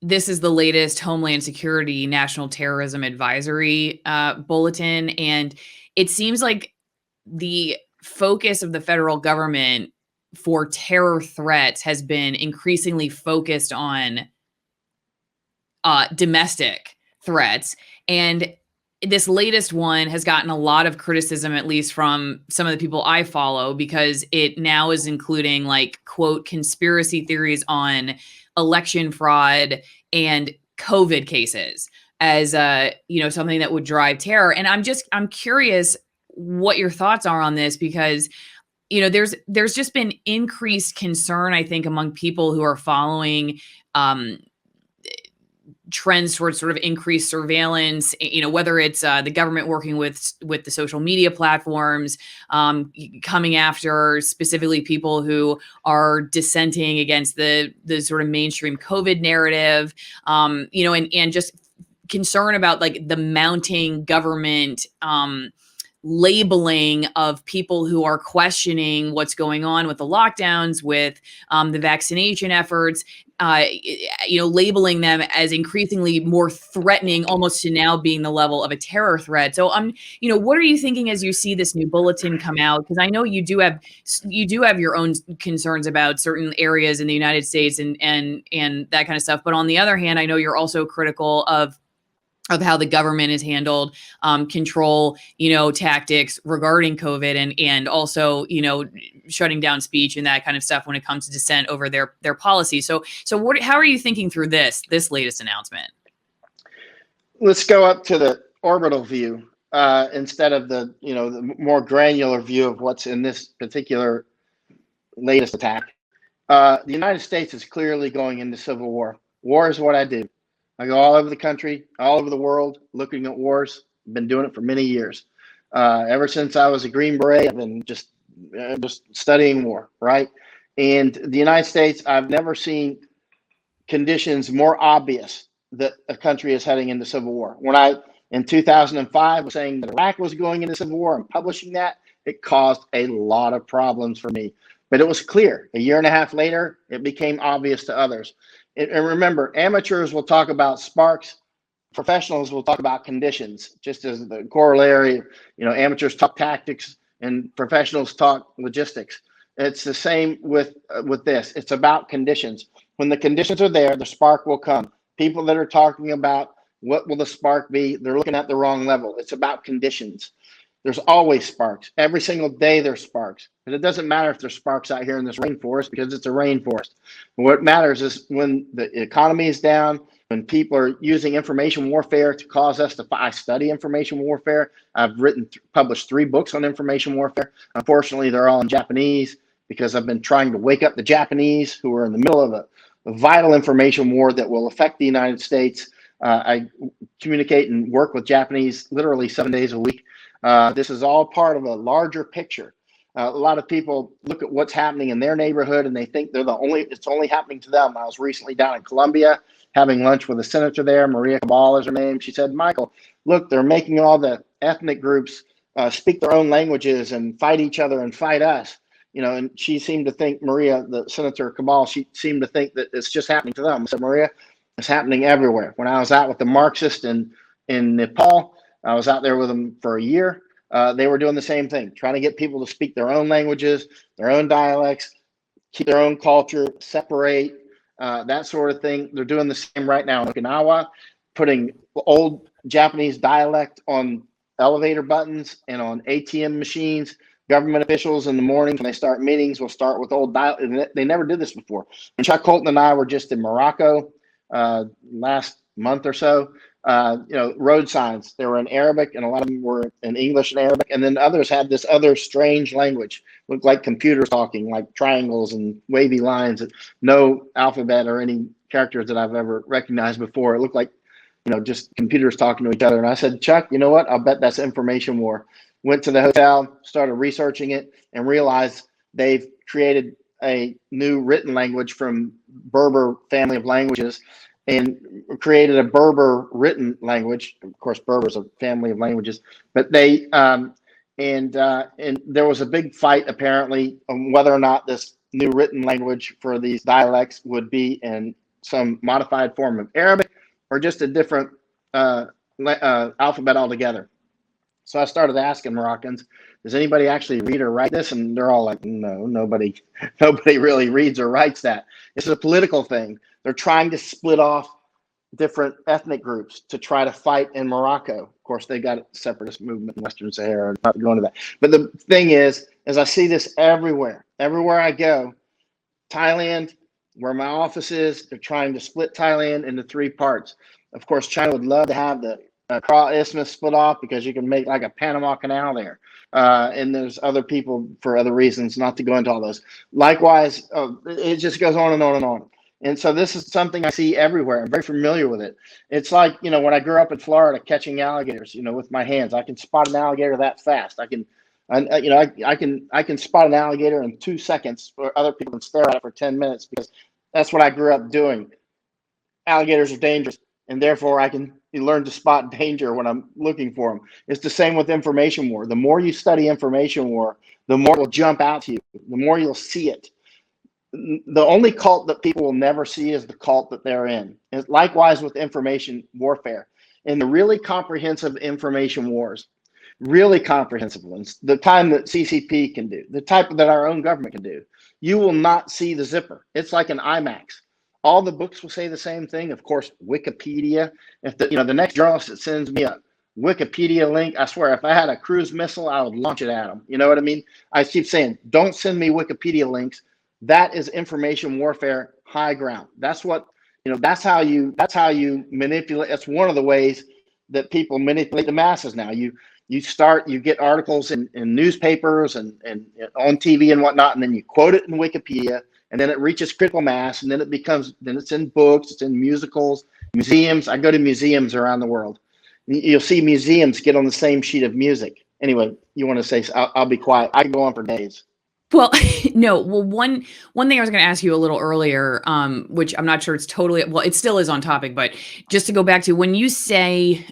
this is the latest Homeland Security National Terrorism Advisory bulletin, and it seems like the focus of the federal government for terror threats has been increasingly focused on domestic threats. And this latest one has gotten a lot of criticism, at least from some of the people I follow, because it now is including like, quote, conspiracy theories on election fraud and COVID cases as something that would drive terror. And I'm curious what your thoughts are on this, because there's just been increased concern, I think, among people who are following trends towards sort of increased surveillance, whether it's the government working with the social media platforms, coming after specifically people who are dissenting against the sort of mainstream COVID narrative, and just concern about like the mounting government labeling of people who are questioning what's going on with the lockdowns, with the vaccination efforts, labeling them as increasingly more threatening, almost to now being the level of a terror threat. So, what are you thinking as you see this new bulletin come out? Because I know you do have your own concerns about certain areas in the United States and that kind of stuff. But on the other hand, I know you're also critical of how the government has handled control, tactics regarding COVID and also, shutting down speech and that kind of stuff when it comes to dissent over their policy. So how are you thinking through this latest announcement? Let's go up to the orbital view instead of the more granular view of what's in this particular latest attack. The United States is clearly going into civil war. War is what I do. I go all over the country, all over the world, looking at wars. I've been doing it for many years. Ever since I was a Green Beret, I've been just studying war, right? And the United States, I've never seen conditions more obvious that a country is heading into civil war. When I, in 2005, was saying that Iraq was going into civil war and publishing that, it caused a lot of problems for me. But it was clear. A year and a half later, it became obvious to others. And remember, amateurs will talk about sparks, professionals will talk about conditions, just as the corollary. Amateurs talk tactics and professionals talk logistics. It's the same with this. It's about conditions. When the conditions are there, the spark will come. People that are talking about what will the spark be, they're looking at the wrong level. It's about conditions. There's always sparks. Every single day there's sparks. And it doesn't matter if there's sparks out here in this rainforest, because it's a rainforest. What matters is when the economy is down, when people are using information warfare to cause us to. I study information warfare. I've published 3 books on information warfare. Unfortunately, they're all in Japanese because I've been trying to wake up the Japanese who are in the middle of a vital information war that will affect the United States. I communicate and work with Japanese literally 7 days a week. This is all part of a larger picture. A lot of people look at what's happening in their neighborhood and they think it's only happening to them. I was recently down in Colombia having lunch with a senator there. Maria Cabal is her name. She said, Michael, look, they're making all the ethnic groups speak their own languages and fight each other and fight us. And she seemed to think, Maria, the Senator Cabal, she seemed to think that it's just happening to them. I said, Maria, it's happening everywhere. When I was out with the Marxists in Nepal, I was out there with them for a year. They were doing the same thing, trying to get people to speak their own languages, their own dialects, keep their own culture, separate, that sort of thing. They're doing the same right now in Okinawa, putting old Japanese dialect on elevator buttons and on ATM machines. Government officials in the mornings when they start meetings will start with old dialect. They never did this before. And Chuck Colton and I were just in Morocco last month or so. Road signs, they were in Arabic and a lot of them were in English and Arabic. And then others had this other strange language, looked like computers talking, like triangles and wavy lines, no alphabet or any characters that I've ever recognized before. It looked like, just computers talking to each other. And I said, Chuck, you know what? I'll bet that's information war. Went to the hotel, started researching it, and realized they've created a new written language from Berber family of languages and created a Berber written language. Of course, Berber is a family of languages, but they and there was a big fight apparently on whether or not this new written language for these dialects would be in some modified form of Arabic, or just a different alphabet altogether. So I started asking Moroccans, does anybody actually read or write this? And they're all like, no, nobody really reads or writes that. This is a political thing. They're trying to split off different ethnic groups to try to fight in Morocco. Of course, they got a separatist movement in Western Sahara. I'm not going to that. But the thing is I see this everywhere I go. Thailand, where my office is, they're trying to split Thailand into 3 parts. Of course, China would love to have the Accra Isthmus split off because you can make like a Panama Canal there. And there's other people for other reasons, not to go into all those. Likewise, it just goes on and on and on. And so this is something I see everywhere. I'm very familiar with it. It's like, when I grew up in Florida catching alligators, with my hands, I can spot an alligator that fast. I can spot an alligator in 2 seconds, where other people can stare at it for 10 minutes, because that's what I grew up doing. Alligators are dangerous, and therefore I can learn to spot danger when I'm looking for them. It's the same with information war. The more you study information war, the more it will jump out to you, the more you'll see it. The only cult that people will never see is the cult that they're in. And likewise with information warfare. In the really comprehensive information wars, really comprehensive ones, the kind that CCP can do, the type that our own government can do, you will not see the zipper. It's like an IMAX. All the books will say the same thing. Of course, Wikipedia. If the next journalist that sends me a Wikipedia link, I swear, if I had a cruise missile, I would launch it at them. You know what I mean? I keep saying, don't send me Wikipedia links. That is information warfare high ground. That's what, that's how you manipulate. That's one of the ways that people manipulate the masses now. You get articles in newspapers and on TV and whatnot, and then you quote it in Wikipedia, and then it reaches critical mass, and then it's in books, it's in musicals, museums. I go to museums around the world. You'll see museums get on the same sheet of music. Anyway, you want to say, I'll be quiet. I can go on for days. Well, no. Well, one thing I was going to ask you a little earlier, which I'm not sure it's totally, well, it still is on topic, but just to go back to when you say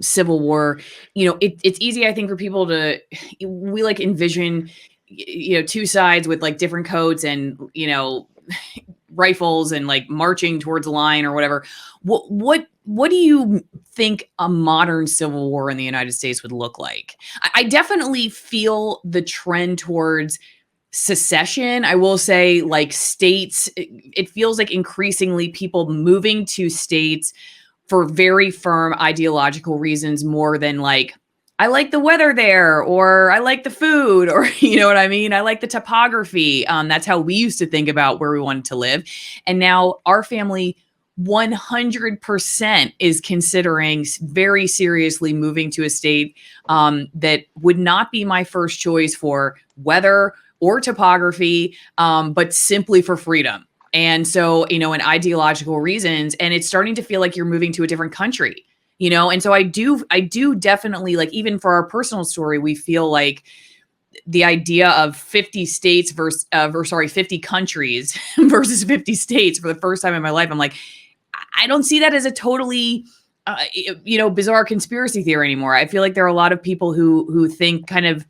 civil war, it's easy, I think, for people to, we like envision, 2 sides with like different coats and, rifles and like marching towards a line or whatever. What do you think a modern civil war in the United States would look like? I definitely feel the trend towards secession. I will say, like, states, it feels like increasingly people moving to states for very firm ideological reasons more than like, I like the weather there, or I like the food, or you know what I mean? I like the topography. That's how we used to think about where we wanted to live. And now our family 100% is considering very seriously moving to a state that would not be my first choice for weather or topography, but simply for freedom. And so, and ideological reasons, and it's starting to feel like you're moving to a different country, and so I do definitely, like, even for our personal story, we feel like the idea of 50 states 50 countries versus 50 states for the first time in my life. I'm like, I don't see that as a totally, bizarre conspiracy theory anymore. I feel like there are a lot of people who think kind of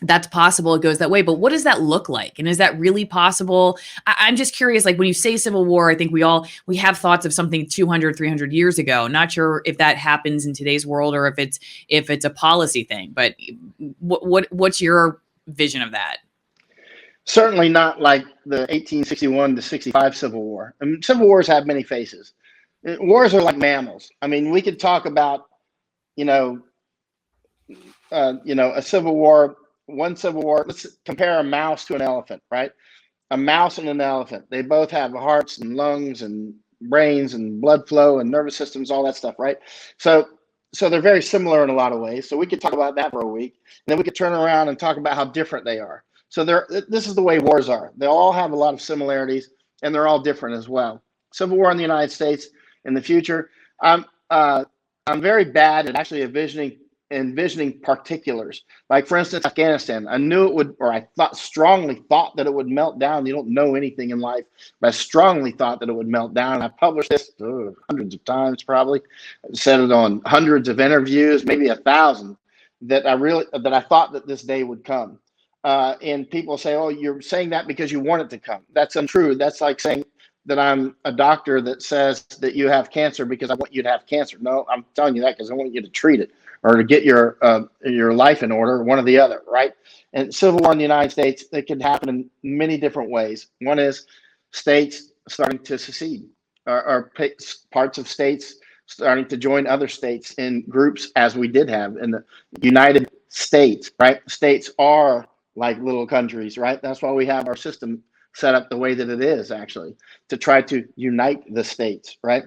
that's possible. It goes that way. But what does that look like? And is that really possible? I'm just curious, like when you say civil war, I think we have thoughts of something 200, 300 years ago. Not sure if that happens in today's world or if it's a policy thing, but what's your vision of that? Certainly not like the 1861 to 65 Civil War. I mean, civil wars have many faces. Wars are like mammals. I mean, we could talk about, a civil war. One civil war, let's compare a mouse to an elephant, right? A mouse and an elephant. They both have hearts and lungs and brains and blood flow and nervous systems, all that stuff, right? So they're very similar in a lot of ways. So we could talk about that for a week. And then we could turn around and talk about how different they are. So this is the way wars are. They all have a lot of similarities, and they're all different as well. Civil war in the United States in the future. I'm very bad at actually envisioning particulars. Like, for instance, Afghanistan. I knew it would, or I strongly thought that it would melt down. You don't know anything in life, but I strongly thought that it would melt down. I published this hundreds of times, probably. I said it on hundreds of interviews, maybe 1,000, that I thought that this day would come. And people say, "Oh, you're saying that because you want it to come." That's untrue. That's like saying that I'm a doctor that says that you have cancer because I want you to have cancer. No, I'm telling you that because I want you to treat it or to get your life in order, one or the other, right? And civil war in the United States, it can happen in many different ways. One is states starting to secede, or parts of states starting to join other states in groups, as we did have in the United States, right? States are like little countries, right? That's why we have our system set up the way that it is, actually, to try to unite the states, right?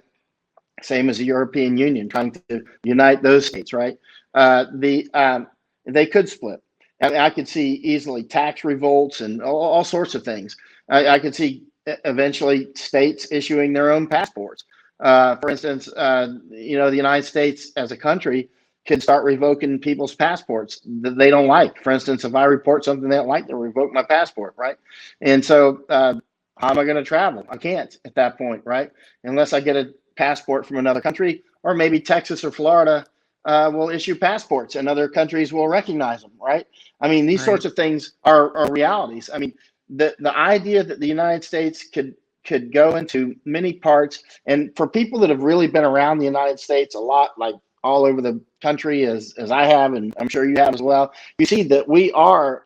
Same as the European Union, trying to unite those states, right? They could split. And I could see easily tax revolts and all sorts of things. I could see eventually states issuing their own passports. For instance, the United States as a country could start revoking people's passports that they don't like. For instance, if I report something they don't like, they'll revoke my passport, right? And so how am I going to travel? I can't at that point, right? Unless I get a passport from another country, or maybe Texas or Florida will issue passports and other countries will recognize them, right? I mean, these sorts of things are realities. I mean, the idea that the United States could go into many parts, and for people that have really been around the United States a lot, like all over the country as I have, and I'm sure you have as well, you see that we are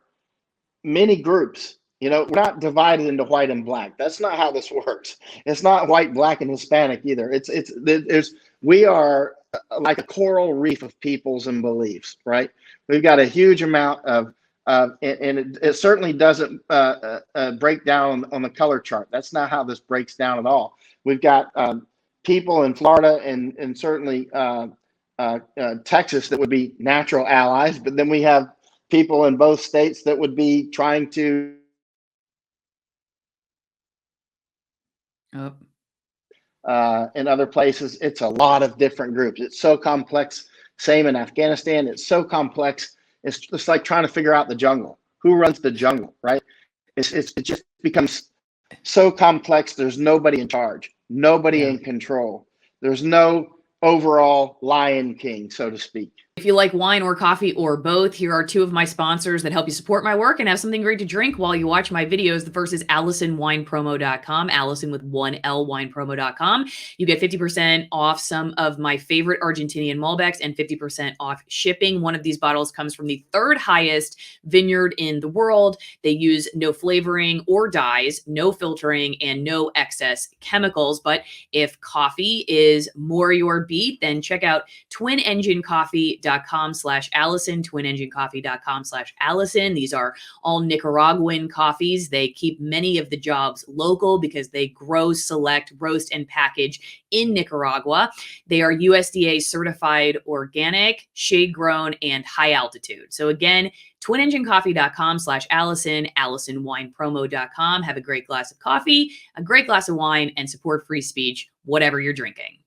many groups. We're not divided into white and black. That's not how this works. It's not white, black, and Hispanic either. We are like a coral reef of peoples and beliefs, right? We've got a huge amount of, and it certainly doesn't break down on the color chart. That's not how this breaks down at all. We've got people in Florida and certainly Texas that would be natural allies, but then we have people in both states that would be trying to in other places. It's a lot of different groups. It's so complex. Same in Afghanistan. It's so complex. It's just like trying to figure out the jungle. Who runs the jungle, right? It just becomes so complex. There's nobody in charge, nobody in control. There's no overall Lion King, so to speak. If you like wine or coffee or both, here are two of my sponsors that help you support my work and have something great to drink while you watch my videos. The first is AllisonWinePromo.com, Allison with 1L winepromo.com. You get 50% off some of my favorite Argentinian Malbecs and 50% off shipping. One of these bottles comes from the third highest vineyard in the world. They use no flavoring or dyes, no filtering, and no excess chemicals. But if coffee is more your beat, then check out TwinEngineCoffee.com/Allison, TwinEngineCoffee.com/Allison. These are all Nicaraguan coffees. They keep many of the jobs local because they grow, select, roast, and package in Nicaragua. They are USDA certified organic, shade grown, and high altitude. So again, TwinEngineCoffee.com/Allison, AllisonWinePromo.com. Have a great glass of coffee, a great glass of wine, and support free speech, whatever you're drinking.